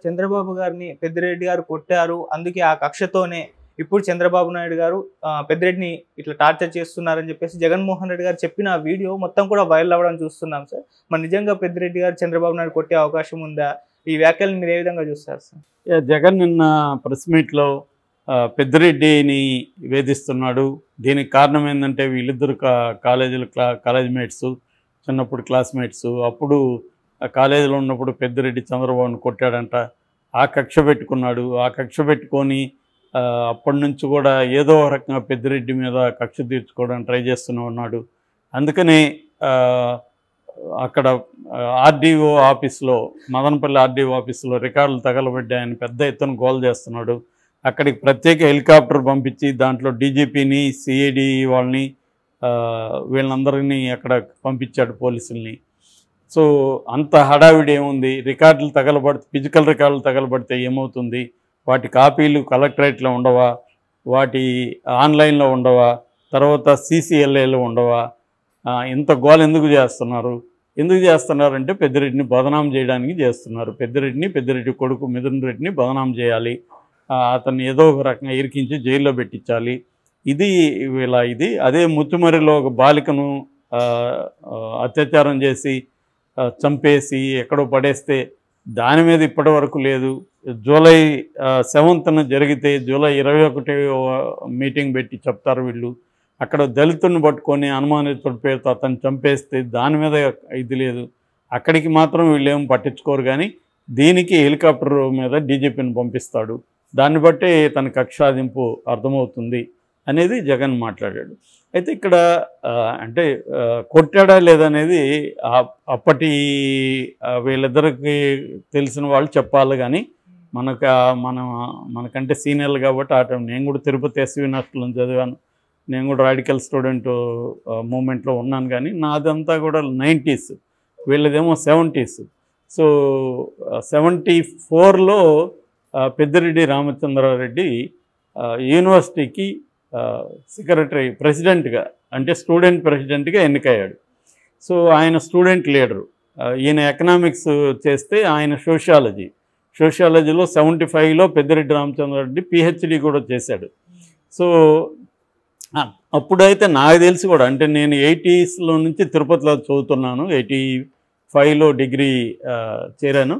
చంద్రబాబు గారిని పెద్దిరెడ్డి గారు కొట్టారు. అందుకే ఆ కక్షతోనే ఇప్పుడు చంద్రబాబు నాయుడు గారు పెద్దిరెడ్డిని ఇట్లా టార్చర్ చేస్తున్నారని చెప్పేసి జగన్మోహన్ రెడ్డి గారు చెప్పిన వీడియో మొత్తం కూడా వైరల్ అవ్వడం చూస్తున్నాం సార్. మరి నిజంగా పెద్దిరెడ్డి గారు చంద్రబాబు నాయుడు కొట్టే అవకాశం ఉందా? ఈ వ్యాఖ్యలను మీరు ఏ విధంగా చూస్తారు సార్? జగన్ నిన్న ప్రెస్ మీట్లో పెద్దిరెడ్డిని వేధిస్తున్నాడు. దీనికి కారణం ఏంటంటే వీళ్ళిద్దరు కాలేజ్ మేట్స్, చిన్నప్పుడు క్లాస్మేట్స్. అప్పుడు కాలేజీలో ఉన్నప్పుడు పెద్దిరెడ్డి చంద్రబాబుని కొట్టాడంట. ఆ కక్ష పెట్టుకున్నాడు. ఆ కక్ష పెట్టుకొని అప్పటి నుంచి కూడా ఏదో రకంగా పెద్దిరెడ్డి మీద కక్ష తీర్చుకోవడానికి ట్రై చేస్తూనే ఉన్నాడు. అందుకని అక్కడ ఆర్డీఓ ఆఫీస్లో, మదనపల్లి ఆర్డీఓ ఆఫీస్లో రికార్డులు తగలబడ్డాయని పెద్ద ఎత్తున గోల్ చేస్తున్నాడు. అక్కడికి ప్రత్యేక హెలికాప్టర్ పంపించి దాంట్లో డీజీపీని, సిఐడి వాళ్ళని, వీళ్ళందరినీ అక్కడ పంపించాడు, పోలీసుల్ని. సో అంత హడావిడి ఏముంది? రికార్డులు తగలబడితే, ఫిజికల్ రికార్డులు తగలబడితే ఏమవుతుంది? వాటి కాపీలు కలెక్టరేట్లో ఉండవా? వాటి ఆన్లైన్లో ఉండవా? తర్వాత సీసీఎల్ఏలో ఉండవా? ఇంత గోల ఎందుకు చేస్తున్నారు? ఎందుకు చేస్తున్నారంటే పెద్దిరెడ్డిని బదనాం చేయడానికి చేస్తున్నారు. పెద్దిరెడ్డి కొడుకు మిథున్ రెడ్డిని బదనాం చేయాలి, అతన్ని ఏదో ఒక రకంగా ఇరికించి జైల్లో పెట్టించాలి. ఇది అదే ముత్తుమరిలో ఒక బాలికను అత్యాచారం చేసి చంపేసి ఎక్కడో పడేస్తే దాని మీద ఇప్పటి వరకు లేదు. జూలై 7న జరిగితే జూలై 21 మీటింగ్ పెట్టి చెప్తారు వీళ్ళు. అక్కడ దళితుడిని పట్టుకొని అనుమానితుడి పేరుతో అతను చంపేస్తే దాని మీద ఇది లేదు. అక్కడికి మాత్రం వీళ్ళు ఏం పట్టించుకోరు. కానీ దీనికి హెలికాప్టర్ మీద డీజీపీని పంపిస్తాడు. దాన్ని బట్టే తన కక్షాదింపు అర్థమవుతుంది అనేది జగన్ మాట్లాడాడు. అయితే ఇక్కడ అంటే కొట్టాడా లేదనేది అప్పటి వీళ్ళిద్దరికి తెలిసిన వాళ్ళు చెప్పాలి. కానీ మనకంటే సీనియర్లు కాబట్టి ఆ టైం నేను కూడా తిరుపతి ఎస్వి యూనివర్సిటీలో చదివాను. నేను కూడా రాడికల్ స్టూడెంట్ మూమెంట్లో ఉన్నాను. కానీ నాదంతా కూడా 90s, వీళ్ళదేమో 70s. So 74లో Peddireddy Ramachandra Reddy యూనివర్సిటీకి ప్రెసిడెంట్గా, అంటే స్టూడెంట్ ప్రెసిడెంట్గా ఎన్నికయ్యాడు. సో ఆయన స్టూడెంట్ లీడరు. ఈయన ఎకనామిక్స్ చేస్తే ఆయన సోషియాలజీలో 75లో పెద్దిరెడ్డి రామచంద్రారెడ్డి పిహెచ్డి కూడా చేశాడు. సో అప్పుడైతే నాకు తెలిసి కూడా, అంటే నేను 80sలో నుంచి తిరుపతిలో చదువుతున్నాను. 85లో డిగ్రీ చేరాను.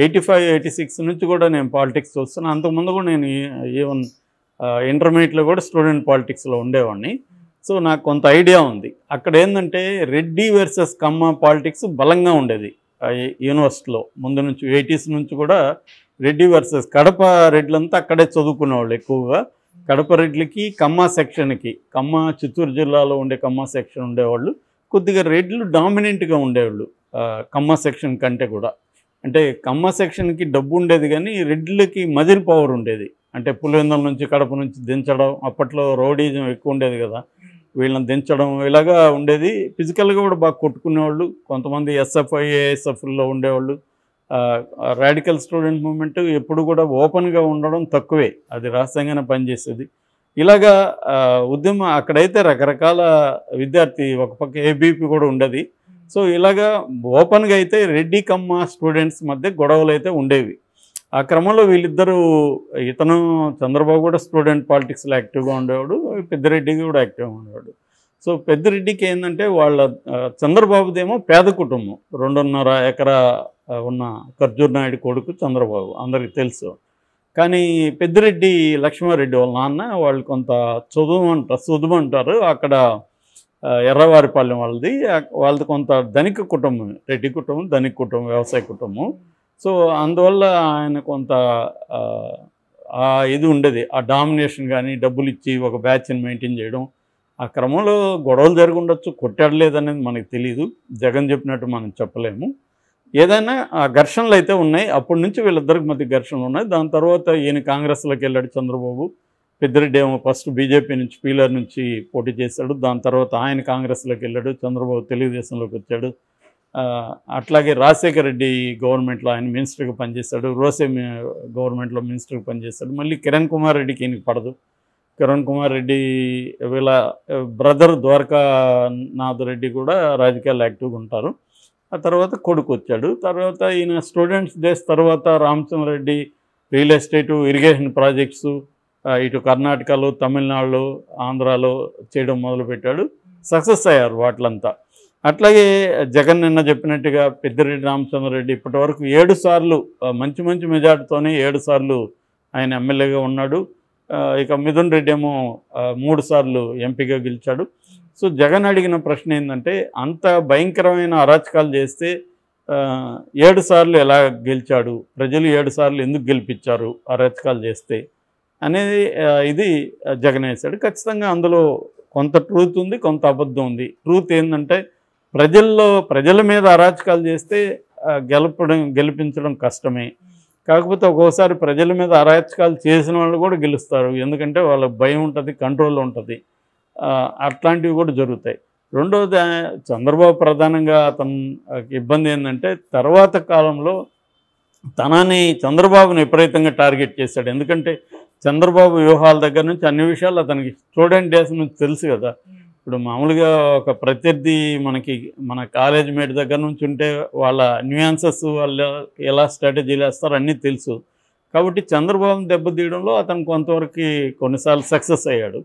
85, 86 నుంచి కూడా నేను పాలిటిక్స్ చూస్తున్నాను. అంతకుముందు కూడా నేను ఈవెన్ ఇంటర్మీడియట్లో కూడా స్టూడెంట్ పాలిటిక్స్లో ఉండేవాడిని. సో నాకు కొంత ఐడియా ఉంది. అక్కడ ఏంటంటే రెడ్డి వర్సెస్ కమ్మ పాలిటిక్స్ బలంగా ఉండేది యూనివర్సిటీలో. ముందు నుంచి 80s నుంచి కూడా రెడ్డి వర్సెస్ కడప రెడ్లంతా అక్కడే చదువుకునేవాళ్ళు ఎక్కువగా. కడప రెడ్లకి కమ్మ సెక్షన్కి, చిత్తూరు జిల్లాలో ఉండే కమ్మ సెక్షన్ ఉండేవాళ్ళు. కొద్దిగా రెడ్లు డామినెంట్గా ఉండేవాళ్ళు కమ్మ సెక్షన్ కంటే కూడా. అంటే కమ్మ సెక్షన్కి డబ్బు ఉండేది కానీ రెడ్లకి మజిల్ పవర్ ఉండేది. అంటే పులివెందుల నుంచి, కడప నుంచి దించడం, అప్పట్లో రౌడీజం ఎక్కువ ఉండేది కదా, వీళ్ళని దించడం ఇలాగా ఉండేది. ఫిజికల్గా కూడా బాగా కొట్టుకునేవాళ్ళు. కొంతమంది ఎస్ఎఫ్ఐ, ఏఎస్ఎఫ్లో ఉండేవాళ్ళు. రాడికల్ స్టూడెంట్ మూవ్మెంట్ ఎప్పుడు కూడా ఓపెన్గా ఉండడం తక్కువే, అది రహస్యంగానే పనిచేసేది. ఇలాగా ఉద్యమం అక్కడైతే రకరకాల విద్యార్థి, ఒక పక్క ఏబీపీ కూడా ఉండేది. సో ఇలాగా ఓపెన్గా అయితే రెడ్డి కమ్మ స్టూడెంట్స్ మధ్య గొడవలు అయితే ఉండేవి. ఆ క్రమంలో వీళ్ళిద్దరూ, ఇతను చంద్రబాబు కూడా స్టూడెంట్ పాలిటిక్స్లో యాక్టివ్గా ఉండేవాడు, పెద్దిరెడ్డి కూడా యాక్టివ్గా ఉండేవాడు. సో పెద్దిరెడ్డికి ఏంటంటే చంద్రబాబుదేమో పేద కుటుంబం, 2.5 ఎకరా ఉన్న ఖర్జూర్ నాయుడు కొడుకు చంద్రబాబు, అందరికీ తెలుసు. కానీ పెద్దిరెడ్డి లక్ష్మారెడ్డి వాళ్ళ నాన్న వాళ్ళు కొంత చదువుమంటారు. అక్కడ ఎర్రవారిపాలెం వాళ్ళది కొంత ధనిక కుటుంబం, రెడ్డి కుటుంబం ధనిక కుటుంబం, వ్యవసాయ కుటుంబం. సో అందువల్ల ఆయన కొంత ఇది ఉండేది, ఆ డామినేషన్ కానీ, డబ్బులు ఇచ్చి ఒక బ్యాచ్ని మెయింటైన్ చేయడం. ఆ క్రమంలో గొడవలు జరిగి ఉండొచ్చు, కొట్టాడలేదనేది మనకు తెలియదు. జగన్ చెప్పినట్టు మనం చెప్పలేము. ఏదైనా ఆ ఘర్షణలు అయితే ఉన్నాయి. అప్పటి నుంచి వీళ్ళిద్దరికి మధ్య ఘర్షణలు ఉన్నాయి. దాని తర్వాత ఈయన కాంగ్రెస్లోకి వెళ్ళాడు చంద్రబాబు. పెద్దిరెడ్డి ఏమో ఫస్ట్ బీజేపీ నుంచి, పీలర్ నుంచి పోటీ చేశాడు. దాని తర్వాత ఆయన కాంగ్రెస్లోకి వెళ్ళాడు, చంద్రబాబు తెలుగుదేశంలోకి వచ్చాడు. అట్లాగే రాజశేఖర రెడ్డి గవర్నమెంట్లో ఆయన మినిస్టర్గా పనిచేశాడు, రోసే గవర్నమెంట్లో మినిస్టర్గా పనిచేశాడు. మళ్ళీ కిరణ్ కుమార్ రెడ్డికి ఈయనకి పడదు. కిరణ్ కుమార్ రెడ్డి వీళ్ళ బ్రదర్ ద్వారకానాథ్ రెడ్డి కూడా రాజకీయాల్లో యాక్టివ్గా ఉంటారు. ఆ తర్వాత కొడుకు వచ్చాడు. తర్వాత ఈయన స్టూడెంట్స్ డేస్ తర్వాత Ramachandra Reddy real estate, irrigation projects ఇటు కర్ణాటకలో, తమిళనాడులో, ఆంధ్రాలో చేయడం మొదలుపెట్టాడు. సక్సెస్ అయ్యారు వాటిలంతా. అట్లాగే జగన్ నిన్న చెప్పినట్టుగా పెద్దిరెడ్డి రామచంద్రరెడ్డి ఇప్పటివరకు 7 సార్లు మంచి మంచి మెజార్టీతోనే 7 సార్లు ఆయన ఎమ్మెల్యేగా ఉన్నాడు. ఇక మిథున్ రెడ్డి ఏమో 3 సార్లు ఎంపీగా గెలిచాడు. సో జగన్ అడిగిన ప్రశ్న ఏంటంటే, అంత భయంకరమైన అరాచకాలు చేస్తే 7 సార్లు ఎలా గెలిచాడు, ప్రజలు 7 సార్లు ఎందుకు గెలిపించారు అరాచకాలు చేస్తే అనేది ఇది జగన్ వేశాడు. ఖచ్చితంగా అందులో కొంత ట్రూత్ ఉంది, కొంత అబద్ధం ఉంది. ట్రూత్ ఏంటంటే, ప్రజల మీద అరాచకాలు చేస్తే గెలిపించడం కష్టమే. కాకపోతే ఒక్కోసారి ప్రజల మీద అరాచకాలు చేసిన వాళ్ళు కూడా గెలుస్తారు. ఎందుకంటే వాళ్ళకి భయం ఉంటుంది, కంట్రోల్ ఉంటుంది. అట్లాంటివి కూడా జరుగుతాయి. రెండోది, చంద్రబాబు ప్రధానంగా అతను ఇబ్బంది ఏంటంటే, తర్వాత కాలంలో చంద్రబాబుని విపరీతంగా టార్గెట్ చేశాడు. ఎందుకంటే చంద్రబాబు వ్యూహాల దగ్గర నుంచి అన్ని విషయాలు అతనికి స్టూడెంట్ డేస్ నుంచి తెలుసు కదా. ఇప్పుడు మామూలుగా ఒక ప్రత్యర్థి మన కాలేజ్ మేట్ దగ్గర నుంచి ఉంటే వాళ్ళ న్యూయాన్సెస్, వాళ్ళు ఎలా స్ట్రాటజీలు వేస్తారో అన్నీ తెలుసు. కాబట్టి చంద్రబాబుని దెబ్బతీయడంలో అతను కొంతవరకు కొన్నిసార్లు సక్సెస్ అయ్యాడు.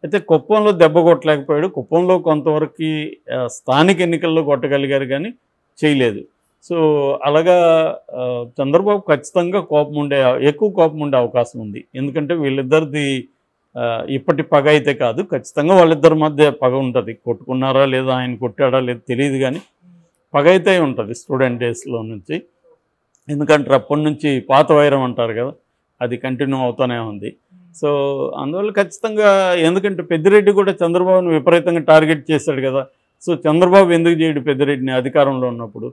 అయితే కుప్పంలో దెబ్బ కొట్టలేకపోయాడు. కుప్పంలో కొంతవరకు స్థానిక ఎన్నికల్లో కొట్టగలిగారు కానీ చేయలేదు. సో అలాగా చంద్రబాబు ఖచ్చితంగా ఎక్కువ కోపం ఉండే అవకాశం ఉంది. ఎందుకంటే వీళ్ళిద్దరిది ఇప్పటి పగ అయితే కాదు, ఖచ్చితంగా వాళ్ళిద్దరి మధ్య పగ ఉంటుంది. కొట్టుకున్నారా లేదా, ఆయన కొట్టాడా లేదా తెలియదు, కానీ పగ అయితే ఉంటుంది స్టూడెంట్ డేస్లో నుంచి. ఎందుకంటే అప్పటి నుంచి పాత వైరం అంటారు కదా, అది కంటిన్యూ అవుతూనే ఉంది. సో అందువల్ల ఖచ్చితంగా, ఎందుకంటే పెద్దిరెడ్డి కూడా చంద్రబాబును విపరీతంగా టార్గెట్ చేశాడు కదా. సో చంద్రబాబు ఎందుకు చేయడు పెద్దిరెడ్డిని అధికారంలో ఉన్నప్పుడు?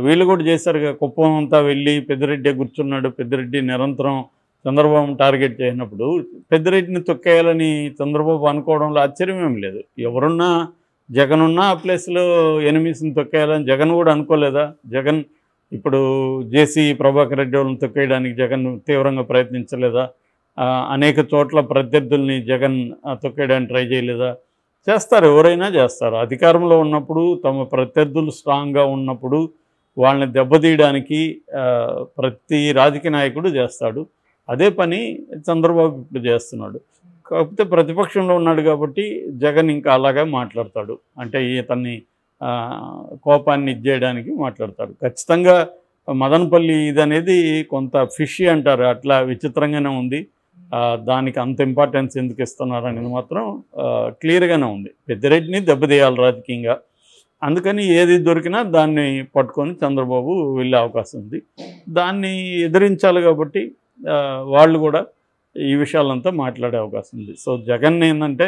వీళ్ళు కూడా చేశారుగా. కుప్పం అంతా వెళ్ళి పెద్దిరెడ్డి కూర్చున్నాడు. పెద్దిరెడ్డి నిరంతరం చంద్రబాబును టార్గెట్ చేసినప్పుడు పెద్దిరెడ్డిని తొక్కేయాలని చంద్రబాబు అనుకోవడంలో ఆశ్చర్యమేం లేదు. ఎవరున్నా, జగన్ ఉన్నా ఆ ప్లేస్లో ఎనిమిస్ని తొక్కేయాలని జగన్ కూడా అనుకోలేదా? జగన్ ఇప్పుడు జేసీ ప్రభాకర్ రెడ్డి వాళ్ళని తొక్కేయడానికి జగన్ తీవ్రంగా ప్రయత్నించలేదా? అనేక చోట్ల ప్రత్యర్థుల్ని జగన్ తొక్కేయడానికి ట్రై చేయలేదా? చేస్తారు, ఎవరైనా చేస్తారు. అధికారంలో ఉన్నప్పుడు, తమ ప్రత్యర్థులు స్ట్రాంగ్గా ఉన్నప్పుడు వాళ్ళని దెబ్బతీయడానికి ప్రతి రాజకీయ నాయకుడు చేస్తాడు. అదే పని చంద్రబాబు ఇప్పుడు చేస్తున్నాడు. కాకపోతే ప్రతిపక్షంలో ఉన్నాడు కాబట్టి జగన్ ఇంకా అలాగే మాట్లాడతాడు. అంటే ఇతన్ని కోపాన్ని ఇచ్చేయడానికి మాట్లాడతాడు. ఖచ్చితంగా మదనపల్లి ఇది అనేది కొంత ఫిషీ అంటారు, అట్లా విచిత్రంగానే ఉంది. దానికి అంత ఇంపార్టెన్స్ ఎందుకు ఇస్తున్నారు అనేది మాత్రం క్లియర్గానే ఉంది. పెద్దిరెడ్డిని దెబ్బతీయాలి రాజకీయంగా, అందుకని ఏది దొరికినా దాన్ని పట్టుకొని చంద్రబాబు వెళ్ళే అవకాశం ఉంది. దాన్ని ఎదిరించాలి కాబట్టి వాళ్ళు కూడా ఈ విషయాలంతా మాట్లాడే అవకాశం ఉంది. సో జగన్ ఏంటంటే,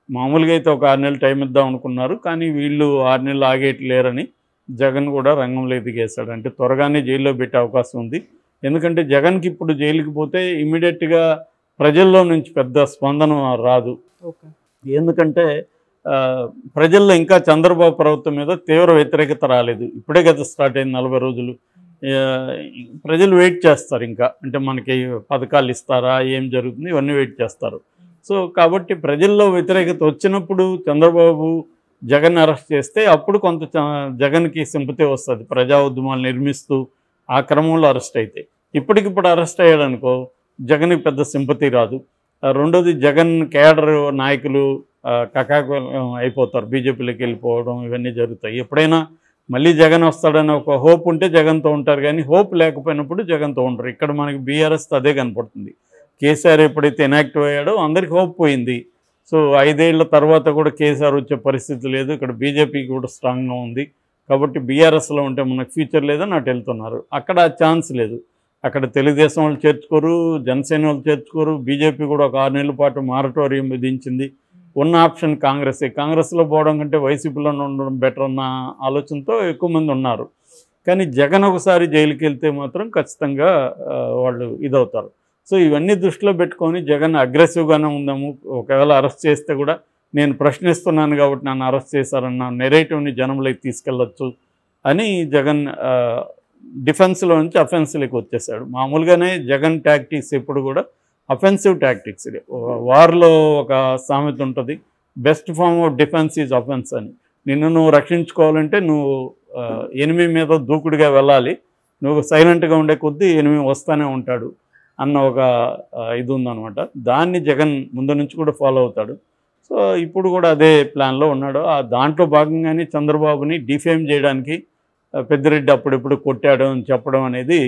మామూలుగా అయితే ఒక 6 నెలలు టైం ఇద్దాం అనుకున్నారు, కానీ వీళ్ళు 6 నెలలు ఆగేయట్లేరని జగన్ కూడా రంగంలో దిగేశాడు. అంటే త్వరగానే జైల్లో పెట్టే అవకాశం ఉంది. ఎందుకంటే జగన్కి ఇప్పుడు జైలుకి పోతే ఇమీడియట్గా ప్రజల్లో నుంచి పెద్ద స్పందన రాదు. ఎందుకంటే ప్రజల్లో ఇంకా చంద్రబాబు ప్రభుత్వం మీద తీవ్ర వ్యతిరేకత రాలేదు. ఇప్పుడే కదా స్టార్ట్ అయింది 40 రోజులు. ప్రజలు వెయిట్ చేస్తారు ఇంకా, అంటే మనకి పథకాలు ఇస్తారా, ఏం జరుగుతుంది, ఇవన్నీ వెయిట్ చేస్తారు. సో కాబట్టి ప్రజల్లో వ్యతిరేకత వచ్చినప్పుడు చంద్రబాబు జగన్ అరెస్ట్ చేస్తే అప్పుడు కొంత జగన్కి సింపతి వస్తుంది. ప్రజా ఉద్యమాలు నిర్మిస్తూ ఆ క్రమంలో అరెస్ట్ అయితే, ఇప్పటికిప్పుడు అరెస్ట్ అయ్యాడనుకో జగన్కి పెద్ద సింపతి రాదు. రెండోది, జగన్ కేడర్ నాయకులు కకాకులం అయిపోతారు, బీజేపీలోకి వెళ్ళిపోవడం ఇవన్నీ జరుగుతాయి. ఎప్పుడైనా మళ్ళీ జగన్ వస్తాడని ఒక హోప్ ఉంటే జగన్తో ఉంటారు, కానీ హోప్ లేకపోయినప్పుడు జగన్తో ఉంటారు. ఇక్కడ మనకి బీఆర్ఎస్ అదే కనపడుతుంది. కేసీఆర్ ఎప్పుడైతే ఇనాక్టివ్ అయ్యాడో అందరికి హోప్ పోయింది. సో 5 ఏళ్ల తర్వాత కూడా కేసీఆర్ వచ్చే పరిస్థితి లేదు. ఇక్కడ బీజేపీ కూడా స్ట్రాంగ్గా ఉంది కాబట్టి బీఆర్ఎస్లో ఉంటే మనకు ఫ్యూచర్ లేదని అటు వెళ్తున్నారు. అక్కడ ఛాన్స్ లేదు. అక్కడ తెలుగుదేశం వాళ్ళు చేర్చుకోరు, జనసేన వాళ్ళు చేర్చుకోరు. బీజేపీ కూడా ఒక 6 నెలల పాటు మారటోరియం విధించింది. ఉన్న ఆప్షన్ కాంగ్రెసే. కాంగ్రెస్లో పోవడం కంటే వైసీపీలో ఉండడం బెటర్ అన్న ఆలోచనతో ఎక్కువ మంది ఉన్నారు. కానీ జగన్ ఒకసారి జైలుకి వెళ్తే మాత్రం ఖచ్చితంగా వాళ్ళు ఇదవుతారు. సో ఇవన్నీ దృష్టిలో పెట్టుకొని జగన్ అగ్రెసివ్గానే ఉందాము, ఒకవేళ అరెస్ట్ చేస్తే కూడా నేను ప్రశ్నిస్తున్నాను కాబట్టి నన్ను అరెస్ట్ చేశారన్న నెరేటివ్ని జనంలోకి తీసుకెళ్ళచ్చు అని జగన్ డిఫెన్స్లో నుంచి అఫెన్స్లోకి వచ్చేసాడు. మామూలుగానే జగన్ టాక్టిక్స్ ఎప్పుడు కూడా అఫెన్సివ్ టాక్టిక్స్. వార్లో ఒక సామెత ఉంటుంది, best form of defence is offence అని. నిన్ను నువ్వు రక్షించుకోవాలంటే నువ్వు ఎనిమి మీద దూకుడుగా వెళ్ళాలి, నువ్వు సైలెంట్గా ఉండే కొద్దీ ఎనిమి వస్తూనే ఉంటాడు అన్న ఒక ఇది ఉందన్నమాట. దాన్ని జగన్ ముందు నుంచి కూడా ఫాలో అవుతాడు. సో ఇప్పుడు కూడా అదే ప్లాన్లో ఉన్నాడు. దాంట్లో భాగంగానే చంద్రబాబుని డిఫేమ్ చేయడానికి పెద్దిరెడ్డి అప్పుడెప్పుడు కొట్టాడు అని చెప్పడం అనేది